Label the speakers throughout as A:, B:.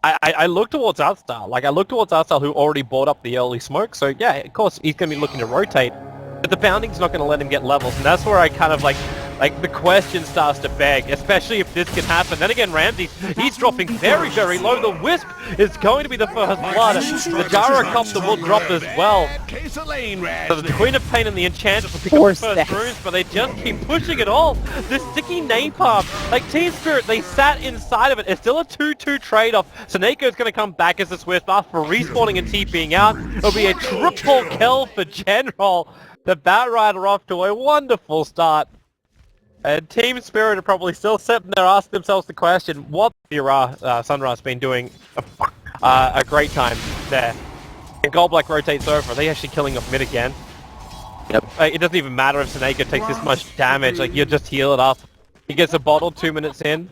A: I look towards Artstyle. Like, I look towards Artstyle, who already bought up the early smoke. So yeah, of course he's going to be looking to rotate, but the bounding's not going to let him get levels, and that's where I kind of like the question starts to beg, especially if this can happen. Then again, Ramsey, he's dropping very, very low. The Wisp is going to be the first blood. The Gyrocopter will drop as well. So the Queen of Pain and the Enchantress will pick up the first runes, but they just keep pushing it all. This sticky napalm, like Team Spirit, they sat inside of it. It's still a 2-2 trade-off. Seneco's going to come back as this Wisp after respawning and TPing out. It'll be a triple kill for General. The Bat Rider off to a wonderful start. And Team Spirit are probably still sitting there asking themselves the question, what Sunrise been doing a great time there. And Goldblack rotates over, are they actually killing off mid again? Yep. It doesn't even matter if Seneca takes this much damage, like you just heal it up. He gets a bottle 2 minutes in.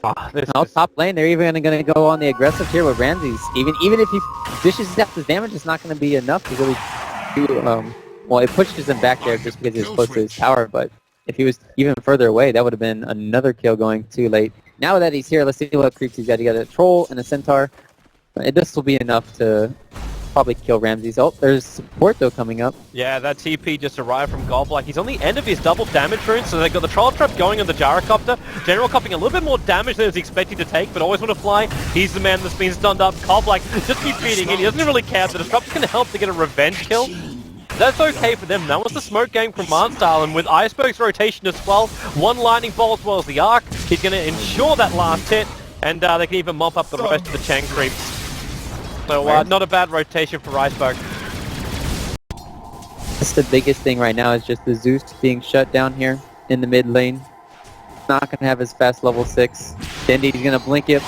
B: Top lane, they're even going to go on the aggressive here with Ramses. Even if he dishes out his damage, it's not going to be enough to really do well, it pushes him back there just because he was close to his tower, but if he was even further away, that would have been another kill going too late. Now that he's here, let's see what creeps he's got. He got a Troll and a Centaur. This will be enough to probably kill Ramses. Oh, there's support though coming up.
A: Yeah, that TP just arrived from Goldblack. He's on the end of his double damage rune, so they've got the Troll Trap going on the Gyrocopter. General copping a little bit more damage than he's expecting to take, but always want to fly. He's the man that's been stunned up. Goldblack just keeps beating in. He doesn't really care. The Disruptor's going to help to get a revenge kill. That's okay for them. That was the smoke game from Artstyle, and with Iceberg's rotation as well, one lightning bolt as well as the arc, he's going to ensure that last hit, and they can even mop up the rest of the Chang creeps. So not a bad rotation for Iceberg.
B: That's the biggest thing right now is just the Zeus being shut down here in the mid lane. Not going to have his fast level 6. Dendy's going to blink it.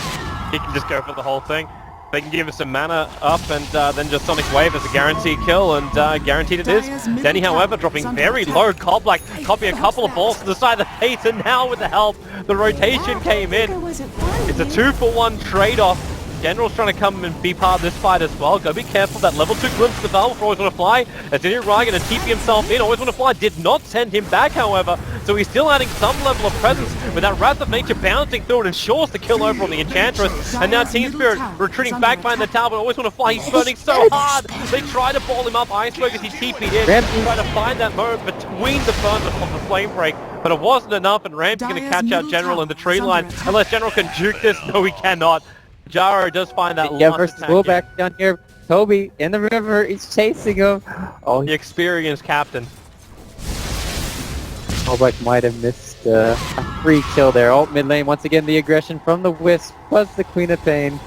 A: He can just go for the whole thing. They can give us some mana up, and then just Sonic Wave as a guaranteed kill, and guaranteed it is. Denny, however, dropping very low. Goldblack copying a couple of balls to the side of the face, and now with the help, the rotation came in. It's a 2-for-1 trade-off. General's trying to come and be part of this fight as well. Go be careful. That level 2 glimpse of the Valve for Always Want to Fly. As Denny Ryan going to TP himself in. Always Want to Fly did not send him back, however. So he's still adding some level of presence with that Wrath of Nature bouncing through and ensures the kill over on the Enchantress. And now Team Spirit retreating back behind the tower, but Always Want to Fly. He's burning so hard. They try to ball him up. Iceberg as he TP'd in. Try to find that moment between the burns of the flame break. But it wasn't enough, and Ram's going to catch out General in the tree line. Unless General can juke this. No, he cannot. Jaro does find that
B: versus Willback down here. Toby in the river, he's chasing him.
A: Oh, the experienced captain.
B: Willback might have missed a free kill there. Oh, mid lane, once again the aggression from the Wisp plus the Queen of Pain.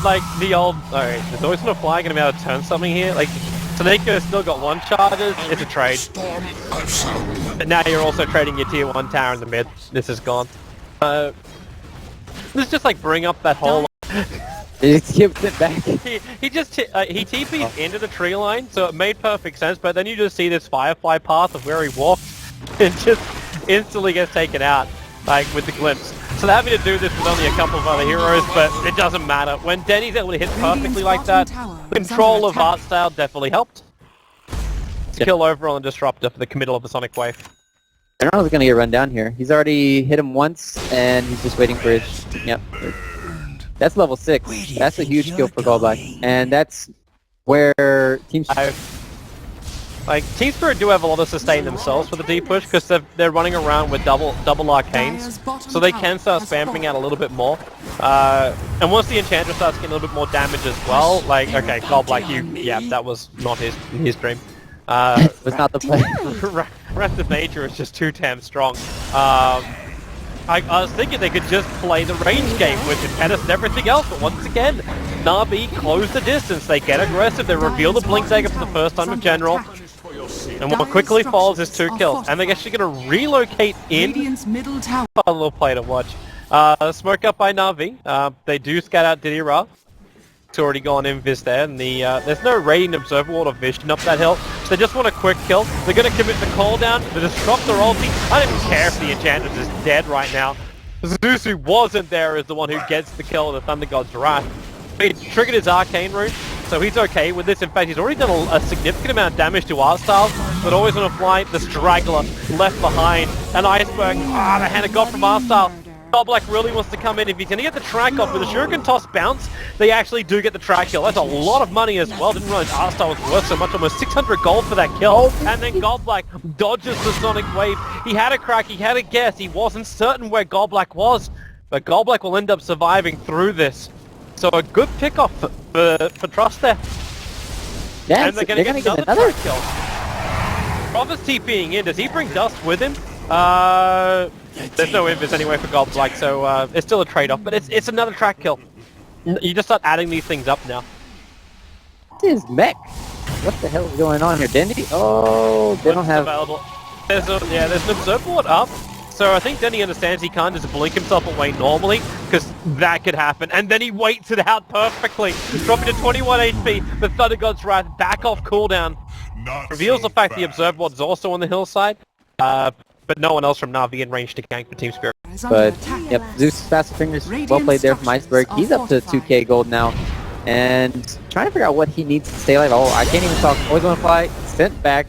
A: Like the old... Alright, there's always no fly gonna be able to turn something here. Like, Taneko's still got one charges, it's a trade. But now you're also trading your tier 1 tower in the mid. This is gone. Let's just like bring up that whole...
B: He skipped it back.
A: he just he TP'd into the tree line, so it made perfect sense, but then you just see this Firefly path of where he walked and just instantly gets taken out, like with the glimpse. So they're having to do this with only a couple of other heroes, but it doesn't matter. When Denny's able to hit perfectly like that, control of Artstyle definitely helped. Kill over on the Disruptor for the committal of the Sonic Wave.
B: General's gonna get run down here. He's already hit him once, and he's just waiting for his... Yep. That's level 6. That's a huge kill for Goldblack. And that's where Team Spirit...
A: Team Spirit do have a lot of sustain themselves for the deep push, because they're running around with double arcanes, so they can start spamming out a little bit more. And once the Enchantress starts getting a little bit more damage as well, like, okay, Goldblack, yeah, that was not his dream.
B: It was not the play.
A: Wrath of Nature is just too damn strong. I was thinking they could just play the range game with Impetus and everything else, but once again, NaVi close the distance. They get aggressive, they reveal the Blink Dagger for the first time with General. And what quickly follows is 2 kills. And they're actually going to relocate in. A little play to watch. Smoke up by NaVi. They do scout out Didira. It's already gone invis there, and there's no Radiant Observer Ward or Vision up that hill, so they just want a quick kill. They're going to commit the call down, the Disruptor ulti. I don't even care if the Enchantress is dead right now. Zeus, who wasn't there, is the one who gets the kill of the Thunder God's Wrath. He triggered his Arcane Rune, so he's okay with this. In fact, he's already done a significant amount of damage to Artstyle. but always on a fly, the straggler left behind. An iceberg, the hand it got from R-Style. Goblak really wants to come in. If he's going to get the track off with a Shuriken Toss bounce, they actually do get the track kill. That's a lot of money as well. Didn't realize R-Star was worth so much, almost 600 gold for that kill. And then Goblak dodges the Sonic Wave. He had a crack, he had a guess. He wasn't certain where Goblak was, but Goblak will end up surviving through this. So a good pickoff for Trust there.
B: Yeah,
A: and they're going to get another kill. Prophet's TPing in. Does he bring Dust with him? There's no invis anyway for Goblak, so it's still a trade-off, but it's another track kill. You just start adding these things up now.
B: This mech. What the hell is going on here? Dendy? Oh, they don't have...
A: Available. There's an observer board up, so I think Denny understands he can't just blink himself away normally, because that could happen, and then he waits it out perfectly, dropping to 21 HP, the Thunder God's Wrath back off cooldown. Reveals the fact the observer board is also on the hillside, but no one else from NaVi in range to gank for Team Spirit.
B: But, yep, Zeus Fast Fingers, well played there from Iceberg. He's up to 2k gold now. And trying to figure out what he needs to stay alive. Oh, I can't even talk. Always on the fly. Sent back.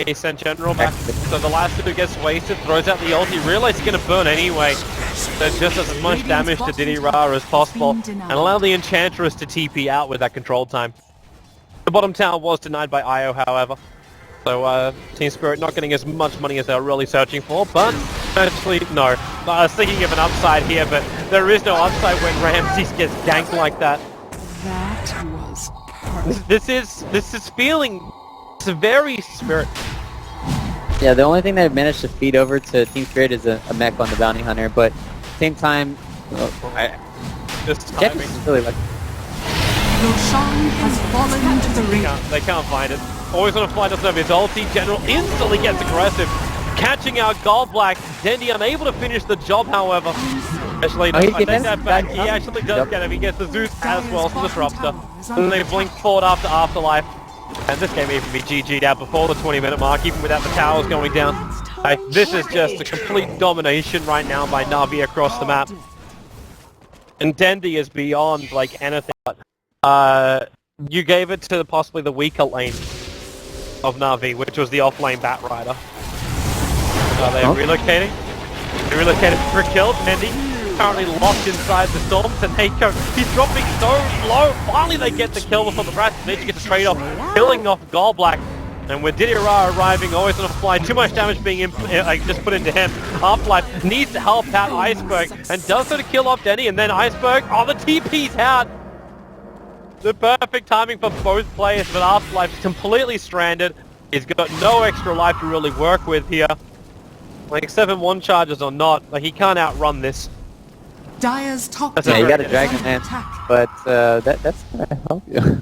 A: He sent General back. So the last two gets wasted, throws out the ult. He realizes he's going to burn anyway. So just as much damage to Diddy Ra as possible. And allow the Enchantress to TP out with that control time. The bottom tower was denied by Io, however. So Team Spirit not getting as much money as they were really searching for, but actually, no. I was thinking of an upside here, but there is no upside when Ramses gets ganked like that.
C: That was perfect.
A: This is feeling... It's a very Spirit.
B: Yeah, the only thing that managed to feed over to Team Spirit is a mech on the Bounty Hunter, but at the same time...
A: Just timing.
B: Really like...
C: Roshan has fallen into the ring.
A: They can't find it. Always on a fly, doesn't have his ulti. General instantly gets aggressive, catching out Goldblack. Dendy unable to finish the job, however. Actually, I take that back. He actually does get him. He gets the Zeus as well, so Disruptor. And they blink forward after Afterlife. And this game even be GG'd out before the 20-minute mark, even without the towers going down. This is just a complete domination right now by NaVi across the map. And Dendy is beyond, like, anything. You gave it to possibly the weaker lane of NaVi, which was the off-lane Batrider. Are they relocating? They relocated for a kill. Dendy currently locked inside the storms, and Heiko, he's dropping so low. Finally they get the kill before the Rats need to get the trade-off, killing off Goldblack. And with Diddy Ra arriving, always on a fly, too much damage being just put into him. Afterlife needs to help out Iceberg, and does so to kill off Denny, and then Iceberg, the TP's out. The perfect timing for both players, but Afterlife is completely stranded. He's got no extra life to really work with here. Like 7-1 charges or not, like he can't outrun this.
C: Dire's top
B: yeah, you got a Dragon Man, but that's gonna help you.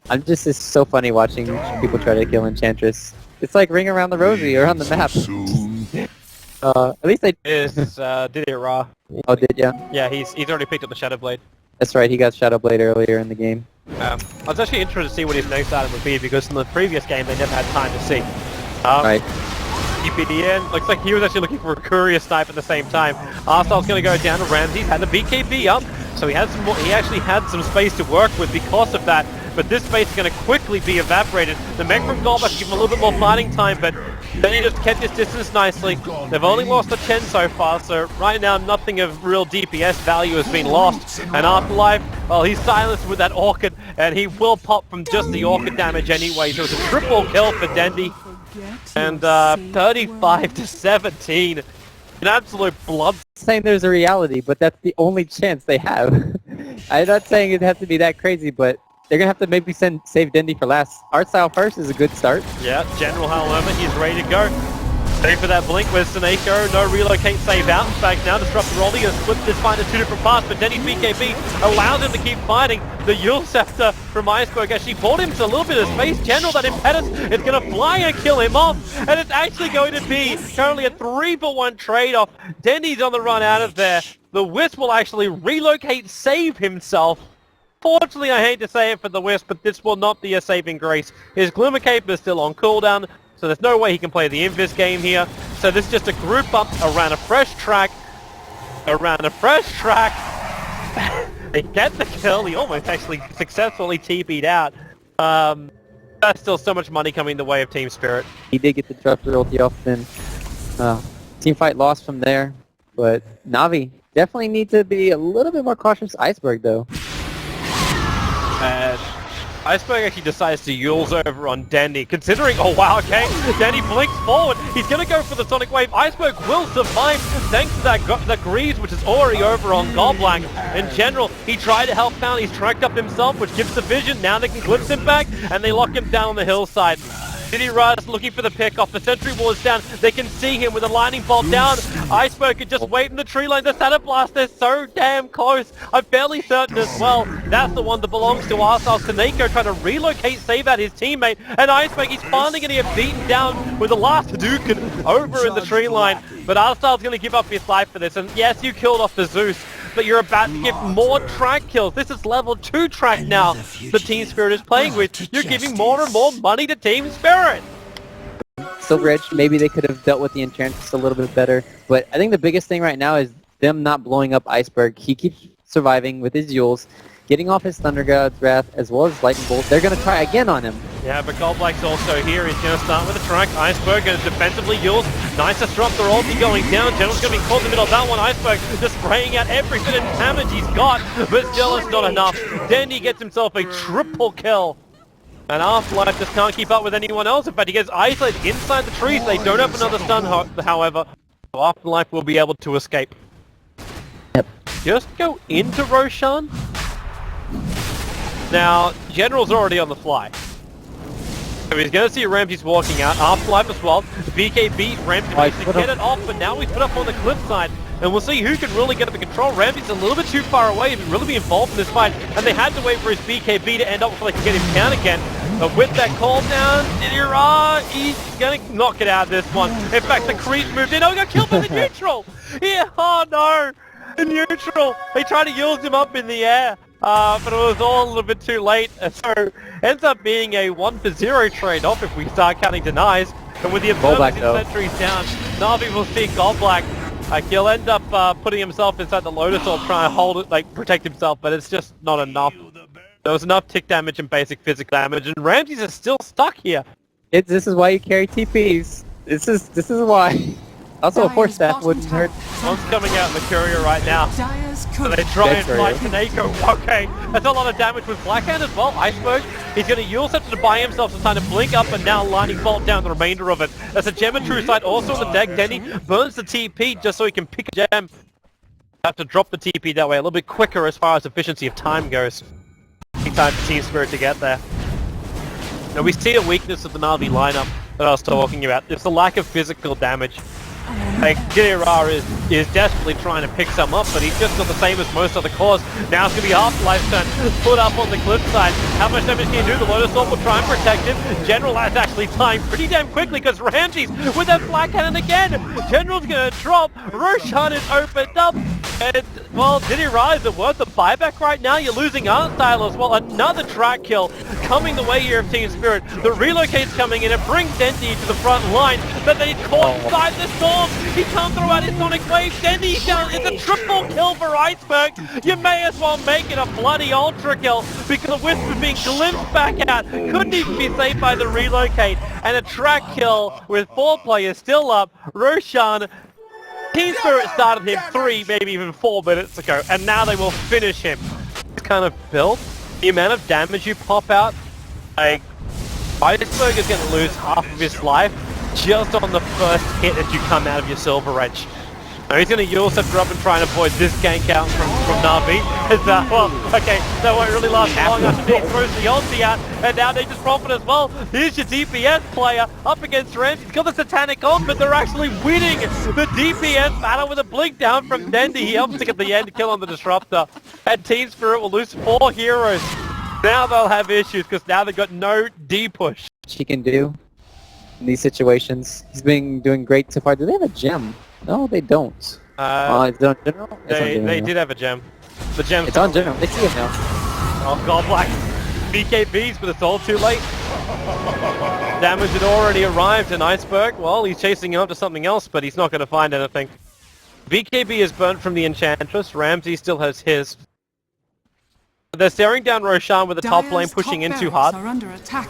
B: I'm just, it's so funny watching people try to kill Enchantress. It's like Ring Around the Rosie around the map. At least they...
A: Is Diddy Ra.
B: Oh, did ya?
A: Yeah, he's already picked up the Shadow Blade.
B: That's right, he got Shadow Blade earlier in the game.
A: I was actually interested to see what his next item would be, because in the previous game they never had time to see.
B: Right.
A: EPDN, looks like he was actually looking for a courier snipe at the same time. Arstyle's going to go down to Ramses, had the BKB up, so he actually had some space to work with because of that, but this space is going to quickly be evaporated. The mech from Goldbach give him a little bit more fighting time, but then he just kept his distance nicely. They've only lost a 10 so far, so right now nothing of real DPS value has been lost. And Afterlife, well, he's silenced with that Orchid, and he will pop from just the Orchid damage anyway, so it's a triple kill for Dendy. And 35 to 17. An absolute blood.
B: Saying there's a reality, but that's the only chance they have. I'm not saying it has to be that crazy, but they're gonna have to maybe save Dendy for last. Art style first is a good start.
A: Yeah, General however, he's ready to go. Ready for that blink with Seneko, no relocate save out. In fact, now Disrupt Rolly has split this fight into two different parts, but Denny's BKB allows him to keep fighting. The Yule Scepter from Iceberg actually bought him to a little bit of space. General, that impetus is going to fly and kill him off, and it's actually going to be currently a 3-for-1 trade-off. Denny's on the run out of there. The Wisp will actually relocate, save himself. Fortunately, I hate to say it for the Wisp, but this will not be a saving grace. His Glimmer Cape is still on cooldown, so there's no way he can play the Invis game here. So this is just a group up around a fresh track. They get the kill. He almost actually successfully TP'd out. That's still so much money coming the way of Team Spirit.
B: He did get the Disruptor ulti off, then team fight lost from there. But NaVi definitely need to be a little bit more cautious. Iceberg though.
A: And Iceberg actually decides to Yules over on Dendy, considering, oh wow, okay, Dendy blinks forward, he's gonna go for the Sonic Wave. Iceberg will survive thanks to that Greaves, which is already over on Goblank. In general, he tried to help down, he's tracked up himself, which gives the vision, now they can glimpse him back, and they lock him down on the hillside. Diddy Rise looking for the pick off, the sentry wall is down, they can see him with a lightning bolt down. Iceberg could just wait in the tree line, the Shadow Blast, they're so damn close. I'm fairly certain as well, that's the one that belongs to ourselves. Kaneko trying to relocate, save out his teammate, and Iceberg, he's finally going to get beaten down with the last Hadouken over in the tree line. But Arstyle's going to give up his life for this, and yes, you killed off the Zeus, but you're about to give more track kills. This is level 2 track now the Team Spirit is playing with. You're giving more and more money to Team Spirit.
B: Silver Edge, maybe they could have dealt with the Enchantress a little bit better. But I think the biggest thing right now is them not blowing up Iceberg. He keeps surviving with his Yules, getting off his Thunder God's Wrath as well as Lightning Bolt. They're going to try again on him. Yeah,
A: but Goldblack's also here. He's going to start with a track. Iceberg going to defensively Yules. Nice disrupt. They're all going down. General's going to be caught in the middle of that one. Iceberg just spraying out every bit of damage he's got, but still it's not enough. Dendy gets himself a triple kill. And Afterlife just can't keep up with anyone else. In fact, he gets isolated inside the trees. They don't have another stun, however. So Afterlife will be able to escape.
B: Yep.
A: Just go into Roshan. Now, General's already on the fly. So he's going to see Ramsey's walking out. Afterlife as well. BKB, Ramsey managed to get it off, but now he's put up on the cliffside. And we'll see who can really get the control. Ramsey's a little bit too far away to really be involved in this fight. And they had to wait for his BKB to end up before they could get him down again. But with that call down, he's going to knock it out of this one. In fact, the creep moved in. Oh, he got killed by the neutral! Yeah, oh no! The neutral! They tried to use him up in the air. But it was all a little bit too late, so ends up being a 1-for-0 trade-off if we start counting denies. And with the observers and sentries down, NaVi will see Goldblack. He'll end up putting himself inside the Lotus Orb, trying to hold it, like protect himself, but it's just not enough. There was enough tick damage and basic physical damage, and Ramses is still stuck here.
B: This is why you carry TPs. This is why. Also, a Force Staff wouldn't hurt.
A: One's coming out in the courier right now. So they try and fight Kaneko. Okay, that's a lot of damage with Blackhand as well. Iceberg, he's going to use it to buy himself some time to blink up and now Lightning Bolt down the remainder of it. There's a gem and true sight also on the deck. Denny burns the TP just so he can pick a gem. Have to drop the TP that way a little bit quicker as far as efficiency of time goes. Taking time for Team Spirit to get there. Now we see a weakness of the NaVi lineup that I was talking about. It's the lack of physical damage. Like, Jirara is desperately trying to pick some up, but he's just not the same as most other cores. Now it's going to be Afterlife turn, put up on the cliffside. How much damage can he do? The Lotus Orb will try and protect him. General has actually timed pretty damn quickly because Ramses with that Black Cannon again. General's going to drop. Roshan is opened up. And, well, did he rise? Is it worth the buyback right now? You're losing Artstyle as well. Another track kill coming the way here of Team Spirit. The relocate's coming in. It brings Dendy to the front line. But then he's caught inside the storm. He can't throw out his Sonic Wave. Dendy's down. It's a triple kill for Iceberg. You may as well make it a bloody ultra kill because the Wisp is being glimpsed back out. Couldn't even be saved by the relocate. And a track kill with 4 players still up. Roshan. Team Spirit started him 3, maybe even 4 minutes ago, and now they will finish him. This kind of build, the amount of damage you pop out, like, Iceberg is going to lose half of his life just on the first hit as you come out of your Silver Edge. Now he's going to use that drop and try and avoid this gank out from NaVi. Well, okay, that won't really last long after he throws the ulti out, and now they just profit as well. Here's your DPS player up against Ramsey. He's got the Satanic on, but they're actually winning the DPS battle with a blink down from Dendy. He helps to get the end kill on the Disruptor. And Team Spirit will lose 4 heroes. Now they'll have issues because now they've got no D-push.
B: She can do in these situations. He's been doing great so far. Do they have a gem? No, they don't. It's on General?
A: They did have a gem. The gem.
B: It's on General. They see it now.
A: Oh god, Black BKBs, but it's all too late. Damage had already arrived in Iceberg. Well, he's chasing him up to something else, but he's not going to find anything. BKB is burnt from the Enchantress. Ramsey still has his. They're staring down Roshan with the top lane pushing in too hard.
C: Are under attack.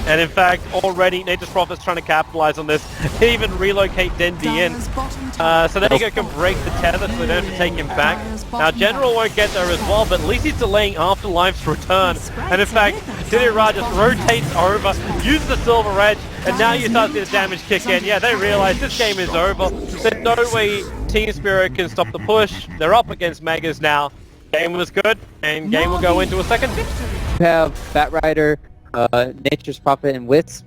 A: And in fact, already Nature's Prophet's trying to capitalize on this. They even relocate Denby in.
C: Dire's bottom tower
A: So there you go, can break the tether so they don't have to take him back. Now General won't get there as well, but at least he's delaying Afterlife's return. And in fact, Didira just rotates over, uses the Silver Edge, and now you start to see the damage kick in. Yeah, they realize this game is over. There's no way Team Spirit can stop the push. They're up against Megas now. Game was good, and game will go into a second.
B: You have Bat Rider, Nature's Prophet, and Wisp